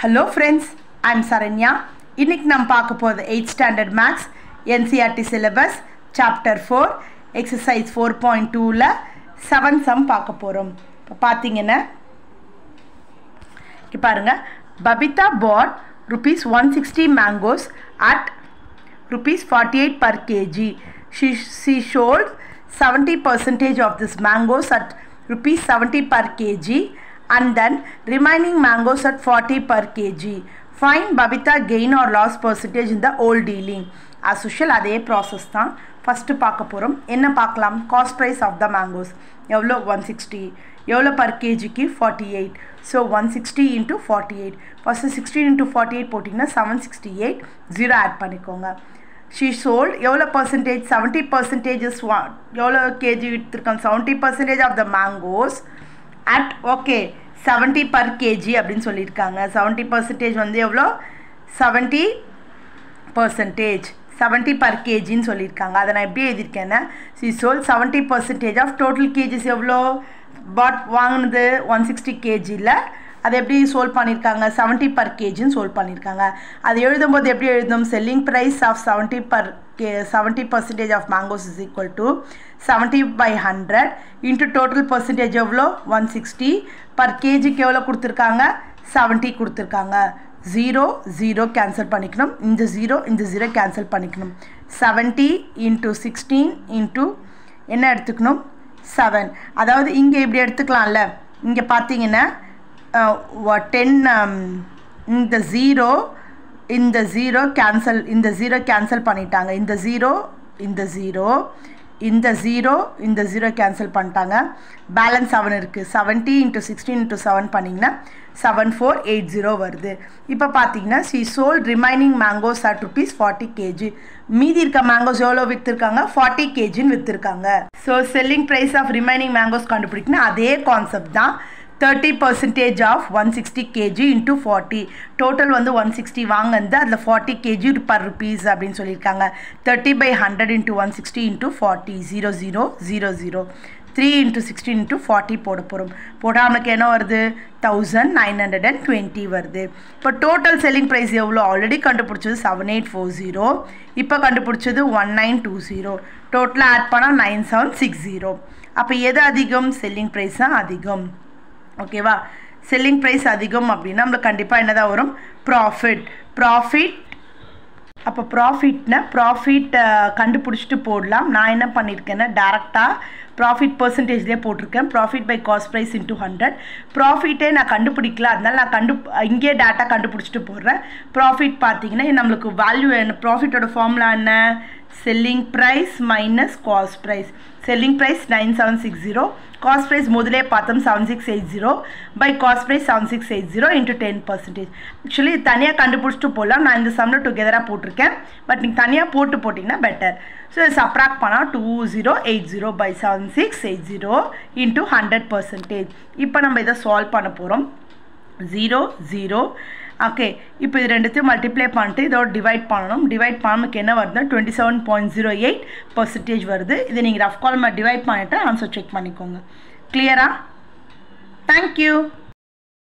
Hello friends, I am Saranya. இன்னைக்கு நாம் பார்க்க போறது 8th standard maths NCERT syllabus chapter 4 exercise 4.2 ல 7 sum பார்க்க போறோம். இப்ப பாத்தீங்கன்னா இங்க பாருங்க, Babita bought rupees 160 mangoes at rupees 48 per kg. She sold 70% of this mangoes at rupees 70 per kg and then remaining mangoes at 40 per kg. Find Babita gain or loss percentage in the whole dealing. As usual அதே process தான். First பார்க்க போறோம். என்ன பார்க்கலாம்? Cost price of the mangoes. எவ்வளோ? 160. எவ்வளோ per kg க்கு? 48. So 160 into 48. First 16 into 48 போட்டிங்கன்னா 768. 0 add பண்ணிக்கோங்க. She sold எவ்வளோ percentage? 70% is எவ்வளோ kg விற்றுருக்காங்க? 70% of the mangoes at okay 70 per kg அப்படின்னு சொல்லியிருக்காங்க. 70% வந்து எவ்வளோ? 70% per kgன்னு சொல்லியிருக்காங்க. அதை நான் எப்படி எழுதியிருக்கேன்னா, she sold 70% of total kgs எவ்வளோ வாங்கினது 160 kgல அதை எப்படி சோல்வ் பண்ணியிருக்காங்க? 70 per kgன்னு சோல்வ் பண்ணியிருக்காங்க. அது எழுதும்போது எப்படி எழுதணும்? selling price of 70% of mangoes is equal to 70 by 100 into total percentage எவ்வளோ? 160 per kgக்கு எவ்வளோ கொடுத்துருக்காங்க? 70 கொடுத்துருக்காங்க. 0 கேன்சல் பண்ணிக்கணும். இந்த 0 கேன்சல் பண்ணிக்கணும். 70 into 16 into என்ன எடுத்துக்கணும்? 7. அதாவது இங்கே இப்படி எடுத்துக்கலாம்ல. இங்கே பார்த்தீங்கன்னா 10 இந்த 0 கேன்சல் பண்ணிட்டாங்க. இந்த 0 கேன்சல் பண்ணிட்டாங்க. பேலன்ஸ் 7 இருக்குது. 70 into 16 into 7 பண்ணிங்கன்னா 7480 வருது. இப்போ பார்த்தீங்கன்னா she sold remaining mangoes at rupees 40 kg. மீதி இருக்க மேங்கோஸ் எவ்வளோ விற்றுருக்காங்க? 40 kgன்னு விற்றுருக்காங்க. So selling price of remaining mangoes கண்டுபிடிக்கணும். அதே கான்செப்ட் தான். 30% of 160 kg into 40. டோட்டல் வந்து 160 வாங்கினது, அதில் 40 kg per rupees அப்படின்னு சொல்லியிருக்காங்க. 30 by 100 into 160 into 40. 0000. 3 into 16 into 40 போட போகிறோம். போட்டால் நமக்கு என்ன வருது? 1920 வருது. இப்போ டோட்டல் செல்லிங் ப்ரைஸ் எவ்வளோ? ஆல்ரெடி கண்டுபிடிச்சது 7840. இப்போ கண்டுபிடிச்சது 1920. டோட்டலாக ஆட் பண்ணால் 9760. அப்போ எது அதிகம்? செல்லிங் ப்ரைஸ் தான் அதிகம். ஓகேவா? செல்லிங் ப்ரைஸ் அதிகம் அப்படின்னா நம்மளுக்கு கண்டிப்பாக என்ன தான் வரும்? ப்ராஃபிட். அப்போ ப்ராஃபிட் கண்டுபிடிச்சிட்டு போடலாம். நான் என்ன பண்ணியிருக்கேன்னா டேரெக்டாக ப்ராஃபிட் பர்சன்டேஜ்லேயே போட்டிருக்கேன். Profit by cost price into 100. ப்ராஃபிட்டே நான் கண்டுபிடிக்கல, அதனால நான் இங்கேயே டேட்டா கண்டுபிடிச்சிட்டு போடுறேன். ப்ராஃபிட் பார்த்தீங்கன்னா நம்மளுக்கு வேல்யூ என்ன? ப்ராஃபிட்டோட ஃபார்முலா என்ன? Selling price minus cost price. Selling price 9760, cost price முதலே பார்த்தோம் 7680 by cost price 7680 into 10%. Actually தனியாக கண்டுபிடிச்சிட்டு போடலாம். நான் இந்த சம்மில் டுகெதராக போட்டிருக்கேன். பட் நீங்கள் தனியாக போட்டிங்கன்னா பெட்டர். ஸோ சப்ராக்ட் பண்ணால் 2080 பை 7680 இன்ட்டு 100%. இப்போ நம்ம இதை சால்வ் பண்ண போகிறோம். 0 ஓகே. இப்போ இது ரெண்டுத்தையும் மல்டிப்ளை பண்ணிட்டு இதோட டிவைட் பண்ணணும். டிவைட் பண்ணாமல் என்ன வருதுன்னா 27.08% வருது. இதை நீங்கள் ரஃப் காலமாக டிவைட் பண்ணிவிட்டு ஆன்சர் செக் பண்ணிக்கோங்க. கிளியரா? தேங்க்யூ.